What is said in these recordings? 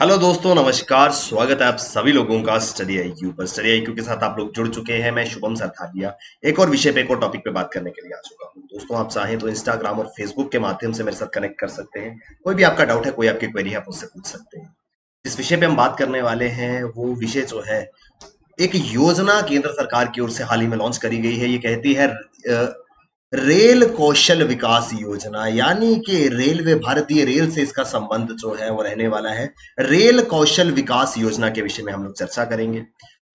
Hello दोस्तों, नमस्कार। स्वागत है आप सभी लोगों का स्टडी आईक्यू पर। स्टडी आईक्यू के साथ आप लोग जुड़ चुके हैं। मैं शुभम सरथालिया एक और विषय पे, एक और टॉपिक पे बात करने के लिए आ चुका हूँ। दोस्तों, आप चाहें तो इंस्टाग्राम और फेसबुक के माध्यम से मेरे साथ कनेक्ट कर सकते हैं। कोई भी आपका डाउट है, कोई आपकी क्वेरी है, आप मुझसे पूछ सकते हैं। जिस विषय पे हम बात करने वाले हैं वो विषय जो है, एक योजना केंद्र सरकार की ओर से हाल ही में लॉन्च करी गई है। ये कहती है रेल कौशल विकास योजना, यानी कि रेलवे, भारतीय रेल से इसका संबंध जो है वो रहने वाला है। रेल कौशल विकास योजना के विषय में हम लोग चर्चा करेंगे।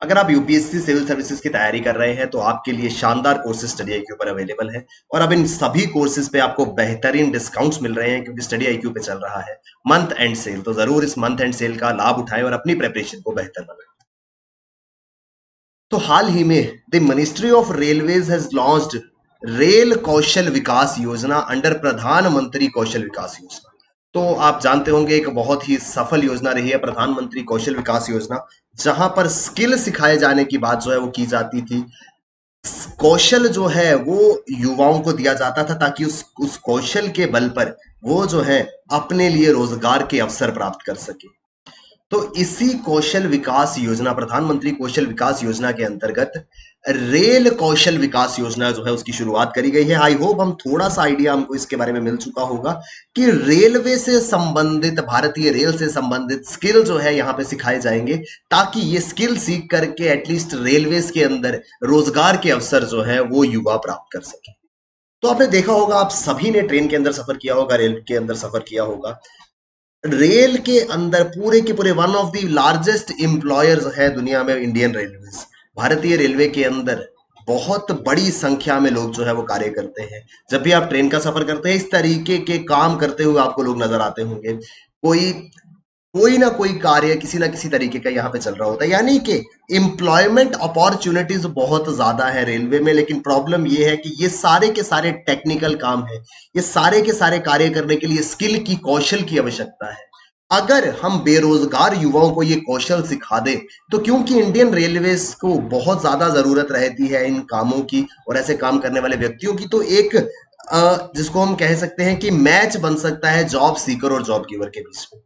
अगर आप यूपीएससी सिविल सर्विसेज की तैयारी कर रहे हैं तो आपके लिए शानदार कोर्सेज स्टडी आईक्यू पर अवेलेबल है। और अब इन सभी कोर्सेज पे आपको बेहतरीन डिस्काउंट्स मिल रहे हैं, क्योंकि स्टडी आईक्यू पे चल रहा है मंथ एंड सेल। तो जरूर इस मंथ एंड सेल का लाभ उठाएं और अपनी प्रेपरेशन को बेहतर बनाएं। तो हाल ही में the ministry of railways has launched rail Kaushal Vikas Yojana under प्रधानमंत्री कौशल विकास योजना। तो आप जानते होंगे, एक बहुत ही सफल योजना रही है प्रधानमंत्री कौशल विकास योजना, जहां पर स्किल सिखाए जाने की बात जो है वो की जाती थी। कौशल जो है वो युवाओं को दिया जाता था, ताकि उस कौशल के बल पर वो जो है अपने लिए रोजगार के अवसर प्राप्त कर सके। तो इसी कौशल विकास योजना, प्रधानमंत्री कौशल विकास योजना के अंतर्गत रेल कौशल विकास योजना जो है उसकी शुरुआत करी गई है। आई होप हम थोड़ा सा आइडिया हमको इसके बारे में मिल चुका होगा कि रेलवे से संबंधित, भारतीय रेल से संबंधित स्किल जो है यहाँ पे सिखाए जाएंगे, ताकि ये स्किल सीख करके एटलीस्ट रेलवेज के अंदर रोजगार के अवसर जो है वो युवा प्राप्त कर सके। तो आपने देखा होगा, आप सभी ने ट्रेन के अंदर सफर किया होगा, रेल के अंदर सफर किया होगा। रेल के अंदर पूरे के पूरे one of the largest employers है दुनिया में इंडियन रेलवेज। भारतीय रेलवे के अंदर बहुत बड़ी संख्या में लोग जो है वो कार्य करते हैं। जब भी आप ट्रेन का सफर करते हैं, इस तरीके के काम करते हुए आपको लोग नजर आते होंगे। कोई कोई ना कोई कार्य किसी ना किसी तरीके का यहाँ पे चल रहा होता है, यानी कि एम्प्लॉयमेंट अपॉर्चुनिटीज बहुत ज्यादा है रेलवे में। लेकिन प्रॉब्लम ये है कि ये सारे के सारे टेक्निकल काम है, ये सारे के सारे कार्य करने के लिए स्किल की, कौशल की आवश्यकता है। अगर हम बेरोजगार युवाओं को ये कौशल सिखा दें, तो क्योंकि इंडियन रेलवेज को बहुत ज्यादा जरूरत रहती है इन कामों की और ऐसे काम करने वाले व्यक्तियों की, तो एक जिसको हम कह सकते हैं कि मैच बन सकता है जॉब सीकर और जॉब गिवर के बीच में।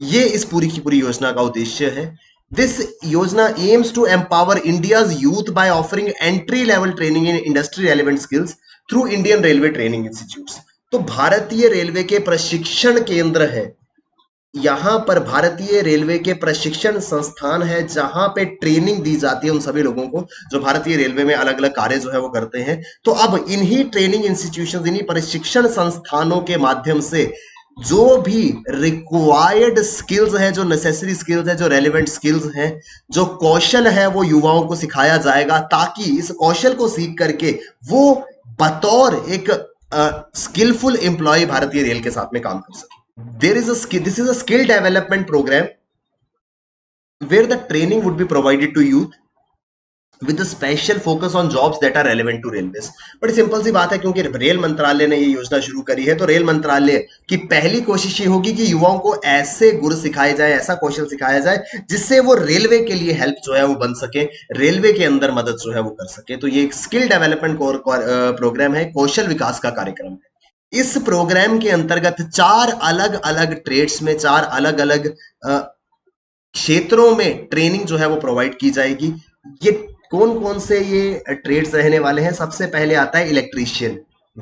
ये इस पूरी की पूरी योजना का उद्देश्य है। दिस योजना aims to empower India's youth by offering entry level training in industry relevant skills through Indian railway training institutes. तो भारतीय रेलवे के प्रशिक्षण केंद्र है, यहाँ पर भारतीय रेलवे के प्रशिक्षण संस्थान है, जहां पे ट्रेनिंग दी जाती है उन सभी लोगों को जो भारतीय रेलवे में अलग अलग कार्य जो है वो करते हैं। तो अब इन्हीं ट्रेनिंग इंस्टीट्यूशन, इन्हीं प्रशिक्षण संस्थानों के माध्यम से जो भी रिक्वायर्ड स्किल्स है, जो नेसेसरी स्किल्स है, जो रेलिवेंट स्किल्स हैं, जो कौशल है, वो युवाओं को सिखाया जाएगा, ताकि इस कौशल को सीख करके वो बतौर एक स्किलफुल एम्प्लॉय भारतीय रेल के साथ में काम कर सके। This is a skill development program where the training would be provided to youth with a special focus on jobs that are relevant to railways। बड़ी सिंपल सी बात है, क्योंकि रेल मंत्रालय ने ये योजना शुरू करी है, तो रेल मंत्रालय की पहली कोशिश ये होगी कि युवाओं को ऐसे गुर सिखाए जाए, ऐसा कौशल सिखाया जाए जिससे वो रेलवे के लिए हेल्प जो है वो बन सके, रेलवे के अंदर मदद जो है वो कर सके। तो ये एक स्किल डेवलपमेंट प्रोग्राम है, कौशल विकास का कार्यक्रम है। इस प्रोग्राम के अंतर्गत चार अलग अलग ट्रेड्स में, चार अलग अलग क्षेत्रों में ट्रेनिंग जो है वो प्रोवाइड की जाएगी। ये कौन कौन से ये ट्रेड्स रहने वाले हैं? सबसे पहले आता है इलेक्ट्रीशियन,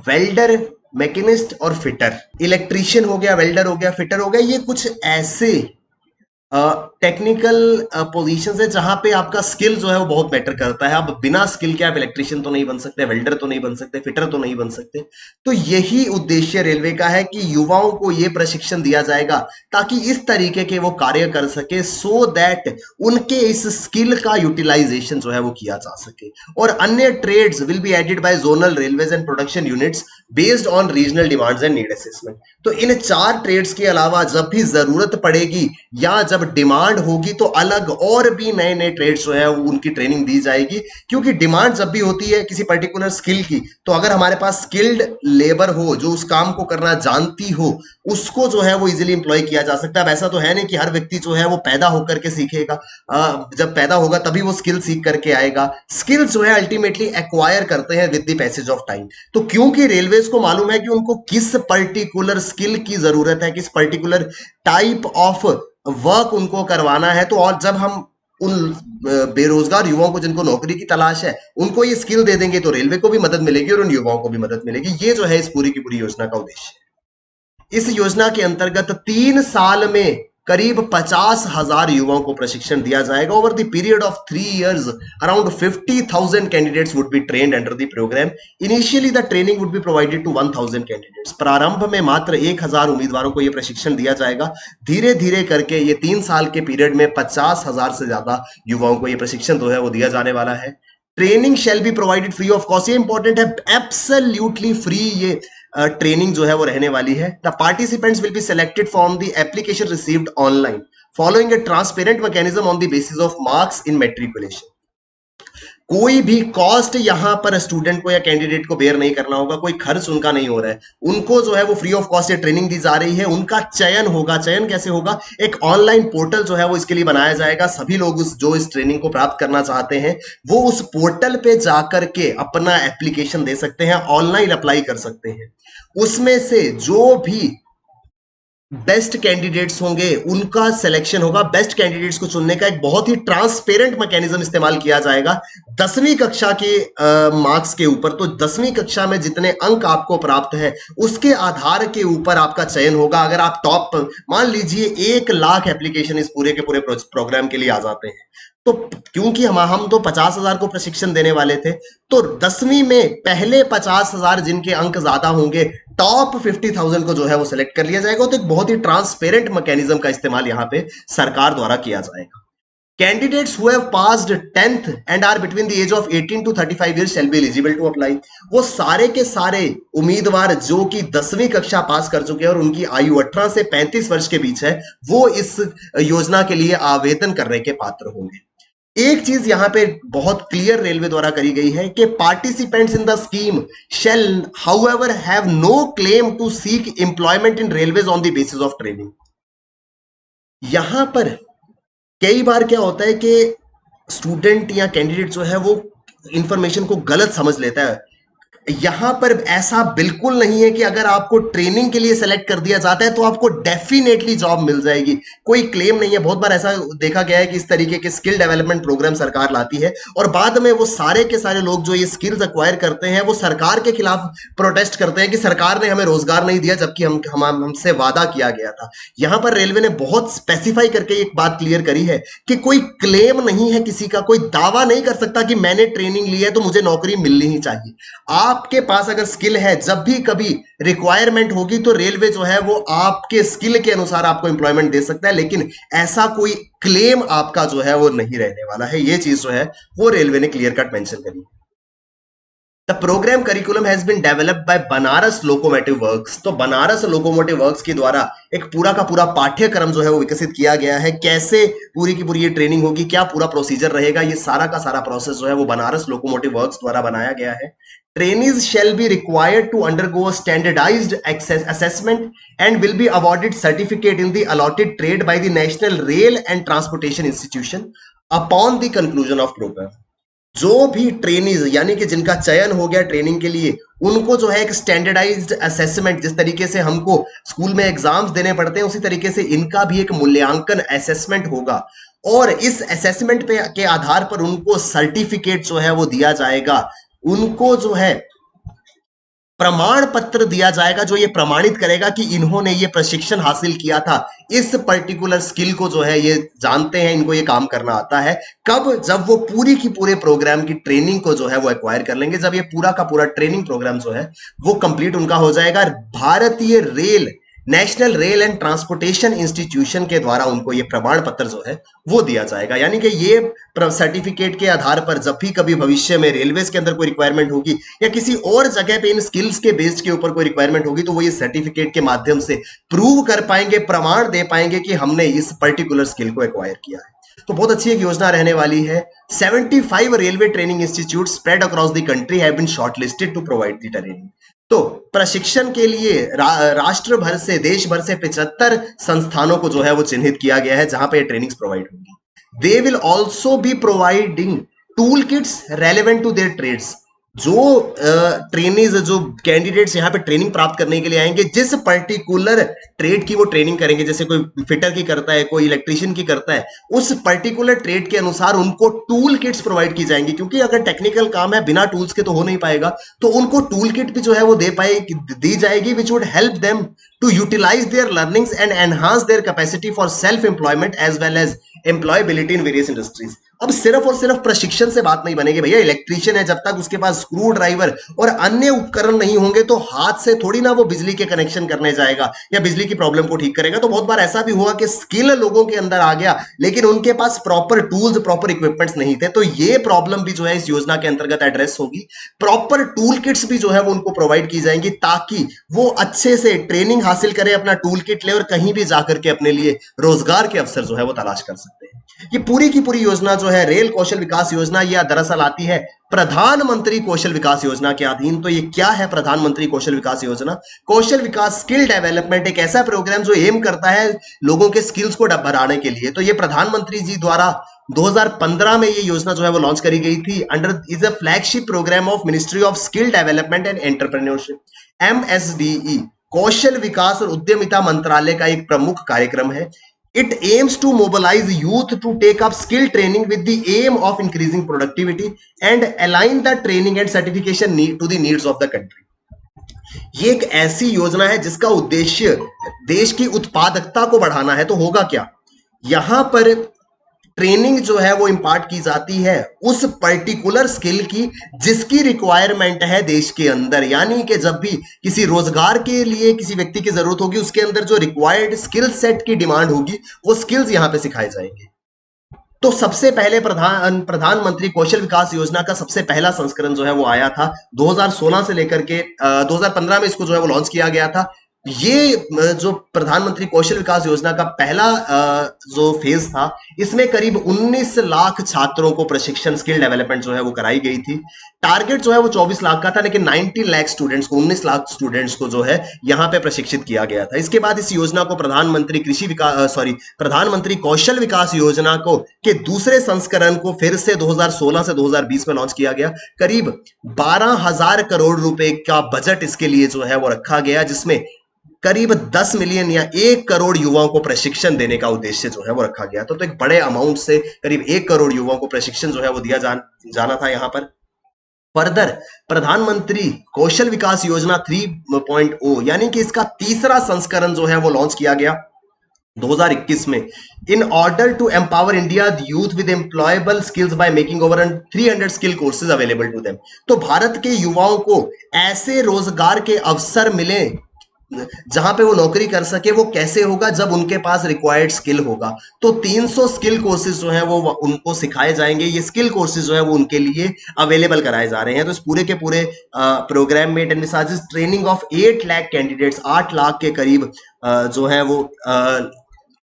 वेल्डर, मैकेनिस्ट और फिटर। इलेक्ट्रीशियन हो गया, वेल्डर हो गया, फिटर हो गया, ये कुछ ऐसे टेक्निकल पोजीशन है जहां पे आपका स्किल जो है वो बहुत मैटर करता है। अब बिना स्किल के आप इलेक्ट्रिशियन तो नहीं बन सकते, वेल्डर तो नहीं बन सकते, फिटर तो नहीं बन सकते। तो यही उद्देश्य रेलवे का है कि युवाओं को ये प्रशिक्षण दिया जाएगा ताकि इस तरीके के वो कार्य कर सके, सो दैट उनके इस स्किल का यूटिलाइजेशन जो है वो किया जा सके। और अन्य trades will be added by zonal railways and production units based on regional demands and need assessment. तो इन चार ट्रेड्स के अलावा जब भी जरूरत पड़ेगी या जब डिमांड होगी, तो अलग और भी नए नए ट्रेड्स जो है उनकी ट्रेनिंग दी जाएगी। क्योंकि डिमांड जब भी होती है किसी पर्टिकुलर स्किल की, तो अगर हमारे पास स्किल्ड लेबर हो जो उस काम को करना जानती हो, उसको जो है वो इजीली इंप्लॉय किया जा सकता है। अब ऐसा तो है नहीं कि हर व्यक्ति जो है वो पैदा होकर के सीखेगा, जब पैदा होगा तभी वो स्किल सीख करके आएगा। स्किल जो है अल्टीमेटली एक्वायर करते हैं with the passage of time. तो क्योंकि रेलवेज को मालूम है कि उनको किस पर्टिकुलर स्किल की जरूरत है, किस पर्टिकुलर टाइप ऑफ वर्क उनको करवाना है, तो और जब हम उन बेरोजगार युवाओं को जिनको नौकरी की तलाश है उनको ये स्किल दे देंगे तो रेलवे को भी मदद मिलेगी और उन युवाओं को भी मदद मिलेगी। ये जो है इस पूरी की पूरी योजना का उद्देश्य है। इस योजना के अंतर्गत 3 साल में करीब 50,000 युवाओं को प्रशिक्षण दिया जाएगा। Over the period of 3 years, around 50,000 candidates would be trained under the program. Initially the training would be provided to 1,000 candidates. प्रारंभ में मात्र 1,000 उम्मीदवारों को यह प्रशिक्षण दिया जाएगा। धीरे धीरे करके ये 3 साल के पीरियड में 50,000 से ज्यादा युवाओं को यह प्रशिक्षण जो है वो दिया जाने वाला है। Training shall be provided free of cost. ये इंपॉर्टेंट है, एब्सोल्युटली फ्री ये ट्रेनिंग जो है वो रहने वाली है। The participants will be selected from the application received online following A transparent mechanism on the basis of marks in matriculation. कोई भी कॉस्ट यहां पर स्टूडेंट को या कैंडिडेट को बेयर नहीं करना होगा, कोई खर्च उनका नहीं हो रहा है। उनको जो है वो फ्री ऑफ कॉस्ट ट्रेनिंग दी जा रही है। उनका चयन होगा। चयन कैसे होगा? एक ऑनलाइन पोर्टल जो है वो इसके लिए बनाया जाएगा। सभी लोग जो इस ट्रेनिंग को प्राप्त करना चाहते हैं वो उस पोर्टल पे जाकर के अपना एप्लीकेशन दे सकते हैं, ऑनलाइन अप्लाई कर सकते हैं। उसमें से जो भी बेस्ट कैंडिडेट्स होंगे उनका सिलेक्शन होगा। बेस्ट कैंडिडेट्स को चुनने का एक बहुत ही ट्रांसपेरेंट मैकेनिज्म इस्तेमाल किया जाएगा 10वीं कक्षा के मार्क्स के ऊपर। तो 10वीं कक्षा में जितने अंक आपको प्राप्त है उसके आधार के ऊपर आपका चयन होगा। अगर आप टॉप, मान लीजिए 1 लाख एप्लीकेशन इस पूरे के पूरे प्रोग्राम के लिए आ जाते हैं, तो क्योंकि हम तो 50,000 को प्रशिक्षण देने वाले थे, तो 10वीं में पहले 50,000 जिनके अंक ज्यादा होंगे, टॉप 50,000 को जो है वो सिलेक्ट कर लिया जाएगा। तो एक बहुत ही ट्रांसपेरेंट मैकेनिज्म का इस्तेमाल यहां पे सरकार द्वारा किया जाएगा। Candidates who have passed 10th and are between the age of 18 to 35 years shall be eligible to apply। वो सारे के सारे उम्मीदवार जो कि 10वीं कक्षा पास कर चुके हैं और उनकी आयु 18 से 35 वर्ष के बीच है, वो इस योजना के लिए आवेदन करने के पात्र होंगे। एक चीज यहां पे बहुत क्लियर रेलवे द्वारा करी गई है कि participants in the scheme shall however have no claim to seek employment in railways on the basis of training. यहां पर कई बार क्या होता है कि स्टूडेंट या कैंडिडेट जो है वो इंफॉर्मेशन को गलत समझ लेता है। यहां पर ऐसा बिल्कुल नहीं है कि अगर आपको ट्रेनिंग के लिए सेलेक्ट कर दिया जाता है तो आपको डेफिनेटली जॉब मिल जाएगी। कोई क्लेम नहीं है। बहुत बार ऐसा देखा गया है कि इस तरीके के स्किल डेवलपमेंट प्रोग्राम सरकार लाती है और बाद में वो सारे के सारे लोग जो ये स्किल्स एक्वायर करते हैं वो सरकार के खिलाफ प्रोटेस्ट करते हैं कि सरकार ने हमें रोजगार नहीं दिया, जबकि हमसे वादा किया गया था। यहां पर रेलवे ने बहुत स्पेसिफाई करके एक बात क्लियर करी है कि कोई क्लेम नहीं है किसी का, कोई दावा नहीं कर सकता कि मैंने ट्रेनिंग ली है तो मुझे नौकरी मिलनी ही चाहिए। आपके पास अगर स्किल है, जब भी कभी रिक्वायरमेंट होगी तो रेलवे जो है वो आपके स्किल के अनुसार आपको एम्प्लॉयमेंट दे सकता है, लेकिन ऐसा कोई क्लेम आपका जो है वो नहीं रहने वाला है। ये चीज जो है वो रेलवे ने क्लियर कट मेंशन करी। The program curriculum has been developed by Banaras locomotive works. तो बनारस लोकोमोटिव वर्क्स के द्वारा एक पूरा का पूरा पाठ्यक्रम जो है वो विकसित किया गया है। कैसे पूरी की पूरी ये ट्रेनिंग होगी, क्या पूरा प्रोसीजर रहेगा, ये सारा का सारा प्रोसेस जो है वो बनारस लोकोमोटिव वर्क्स द्वारा बनाया गया है। Trainees shall be required to undergo a standardized assessment and will be awarded certificate in the allotted trade by the National Rail and Transportation Institution upon the conclusion of program। जो भी trainees यानी कि जिनका चयन हो गया training के लिए, उनको जो है एक स्टैंडर्डाइज्ड असेसमेंट, जिस तरीके से हमको स्कूल में एग्जाम्स देने पड़ते हैं उसी तरीके से इनका भी एक मूल्यांकन असेसमेंट होगा और इस असेसमेंट पे के आधार पर उनको सर्टिफिकेट जो है वो दिया जाएगा। उनको जो है प्रमाण पत्र दिया जाएगा जो ये प्रमाणित करेगा कि इन्होंने ये प्रशिक्षण हासिल किया था, इस पर्टिकुलर स्किल को जो है ये जानते हैं, इनको ये काम करना आता है। कब? जब वो पूरी की पूरे प्रोग्राम की ट्रेनिंग को जो है वो एक्वायर कर लेंगे, जब ये पूरा का पूरा ट्रेनिंग प्रोग्राम जो है वो कंप्लीट उनका हो जाएगा। भारतीय rail, national rail and transportation institution के द्वारा उनको ये प्रमाण पत्र जो है वो दिया जाएगा। यानी कि ये सर्टिफिकेट के आधार पर जब भी कभी भविष्य में रेलवेज के अंदर कोई रिक्वायरमेंट होगी या किसी और जगह पे इन स्किल्स के बेस्ड के ऊपर कोई रिक्वायरमेंट होगी तो वो ये सर्टिफिकेट के माध्यम से प्रूव कर पाएंगे, प्रमाण दे पाएंगे कि हमने इस पर्टिकुलर स्किल को एक्वायर किया है। तो बहुत अच्छी एक योजना रहने वाली है। 75 railway training institute spread across the country have been shortlisted to provide the training. तो प्रशिक्षण के लिए राष्ट्र भर से, देश भर से 75 संस्थानों को जो है वो चिन्हित किया गया है जहां पे ट्रेनिंग्स प्रोवाइड होंगी। They will also be providing tool kits relevant to their trades. जो ट्रेनीज जो कैंडिडेट्स यहाँ पे ट्रेनिंग प्राप्त करने के लिए आएंगे, जिस पर्टिकुलर ट्रेड की वो ट्रेनिंग करेंगे, जैसे कोई फिटर की करता है, कोई इलेक्ट्रिशियन की करता है, उस पर्टिकुलर ट्रेड के अनुसार उनको टूल किट्स प्रोवाइड की जाएंगी, क्योंकि अगर टेक्निकल काम है बिना टूल्स के तो हो नहीं पाएगा, तो उनको टूल किट भी जो है वो दी जाएगी, which would help them to utilize their learnings and enhance their capacity for self employment as well as employability in various industries. अब सिर्फ और सिर्फ प्रशिक्षण से बात नहीं बनेगी भैया। इलेक्ट्रिशियन है, जब तक उसके पास स्क्रू ड्राइवर और अन्य उपकरण नहीं होंगे तो हाथ से थोड़ी ना वो बिजली के कनेक्शन करने जाएगा या बिजली की प्रॉब्लम को ठीक करेगा। तो बहुत बार ऐसा भी हुआ कि स्किल लोगों के अंदर आ गया, लेकिन उनके पास प्रॉपर टूल्स, प्रॉपर इक्विपमेंट्स नहीं थे। तो ये प्रॉब्लम भी जो है इस योजना के अंतर्गत एड्रेस होगी। प्रॉपर टूल किट्स भी जो है वो उनको प्रोवाइड की जाएंगी, ताकि वो अच्छे से ट्रेनिंग हासिल करें, अपना टूल किट ले और कहीं भी जाकर के अपने लिए रोजगार के अवसर जो है वो तलाश कर सकते हैं। ये पूरी की पूरी योजना जो है रेल कौशल विकास योजना, यह दरअसल आती है प्रधानमंत्री कौशल विकास योजना के अधीन। तो ये क्या है प्रधानमंत्री कौशल विकास योजना? कौशल विकास, स्किल डेवलपमेंट, एक ऐसा प्रोग्राम जो एम करता है लोगों के स्किल्स को बढ़ाने के लिए। तो ये प्रधानमंत्री जी द्वारा 2015 में ये योजना जो है वो लॉन्च करी गई थी। Under is a flagship program of ministry of skill development and entrepreneurship, MSDE, कौशल विकास और उद्यमिता मंत्रालय का एक प्रमुख कार्यक्रम है। It aims to mobilize youth to take up skill training with the aim of increasing productivity and align the training and certification to the needs of the country. ये एक ऐसी योजना है जिसका उद्देश्य देश की उत्पादकता को बढ़ाना है। तो होगा क्या, यहां पर ट्रेनिंग जो है वो इंपार्ट की जाती है उस पर्टिकुलर स्किल की जिसकी रिक्वायरमेंट है देश के अंदर। यानी कि जब भी किसी रोजगार के लिए किसी व्यक्ति की जरूरत होगी, उसके अंदर जो रिक्वायर्ड स्किल सेट की डिमांड होगी, वो स्किल्स यहां पे सिखाए जाएंगे। तो सबसे पहले प्रधानमंत्री कौशल विकास योजना का सबसे पहला संस्करण जो है वो आया था 2016 से लेकर के 2015 में इसको जो है वो लॉन्च किया गया था। ये जो प्रधानमंत्री कौशल विकास योजना का पहला जो फेज था, इसमें करीब 19 लाख छात्रों को प्रशिक्षण, स्किल डेवलपमेंट जो है वो कराई गई थी। टारगेट जो है वो 24 लाख का था, लेकिन 19 लाख स्टूडेंट्स को, 19 लाख स्टूडेंट्स को जो है यहाँ पे प्रशिक्षित किया गया था। इसके बाद इस योजना को प्रधानमंत्री कौशल विकास योजना को के दूसरे संस्करण को फिर से 2016 से 2020 में लॉन्च किया गया। करीब 12,000 करोड़ रुपए का बजट इसके लिए जो है वो रखा गया, जिसमें करीब 10 मिलियन या 1 करोड़ युवाओं को प्रशिक्षण देने का उद्देश्य जो है वो रखा गया था। तो एक बड़े अमाउंट से करीब 1 करोड़ युवाओं को प्रशिक्षण जो है वो दिया जाना था यहाँ पर। फर्दर प्रधानमंत्री कौशल विकास योजना 3.0 यानी कि इसका तीसरा संस्करण जो है वो लॉन्च किया गया 2021 में। In order to empower India youth with employable skills by making over 300 skill courses available to them. तो भारत के युवाओं को ऐसे रोजगार के अवसर मिले जहां पे वो नौकरी कर सके। वो कैसे होगा, जब उनके पास रिक्वायर्ड स्किल होगा। तो 300 स्किल कोर्सेज जो है वो उनको सिखाए जाएंगे। ये स्किल कोर्सेज जो है वो उनके लिए अवेलेबल कराए जा रहे हैं। तो इस पूरे के पूरे प्रोग्राम में envisages training of 8 lakh candidates, 8 lakh के करीब जो है वो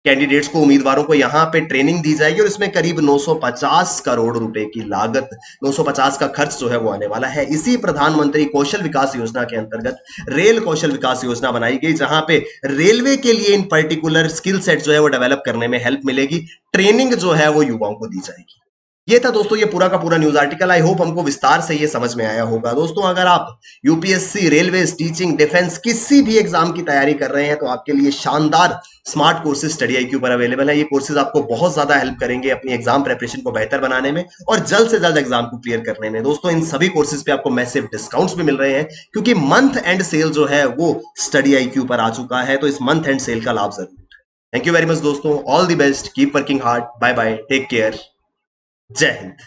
कैंडिडेट्स को, उम्मीदवारों को यहाँ पे ट्रेनिंग दी जाएगी और इसमें करीब 950 करोड़ रुपए की लागत, 950 का खर्च जो है वो आने वाला है। इसी प्रधानमंत्री कौशल विकास योजना के अंतर्गत रेल कौशल विकास योजना बनाई गई, जहां पे रेलवे के लिए इन पर्टिकुलर स्किल सेट जो है वो डेवलप करने में हेल्प मिलेगी। ट्रेनिंग जो है वो युवाओं को दी जाएगी। ये था दोस्तों ये पूरा का पूरा न्यूज आर्टिकल। आई होप हमको विस्तार से ये समझ में आया होगा। दोस्तों अगर आप यूपीएससी, रेलवे, टीचिंग, डिफेंस किसी भी एग्जाम की तैयारी कर रहे हैं तो आपके लिए शानदार स्मार्ट कोर्सेज स्टडी IQ पर अवेलेबल है। ये कोर्सेज आपको बहुत ज्यादा हेल्प करेंगे अपनी एग्जाम प्रिपरेशन को बेहतर बनाने में और जल्द से जल्द एग्जाम को क्लियर करने में। दोस्तों इन सभी कोर्सेज पे आपको मैसिव डिस्काउंट्स भी मिल रहे हैं, क्योंकि मंथ एंड सेल जो है वो स्टडी IQ पर आ चुका है। तो इस मंथ एंड सेल का लाभ जरूर। थैंक यू वेरी मच दोस्तों, all the best, keep working hard, bye bye, take care, जय हिंद।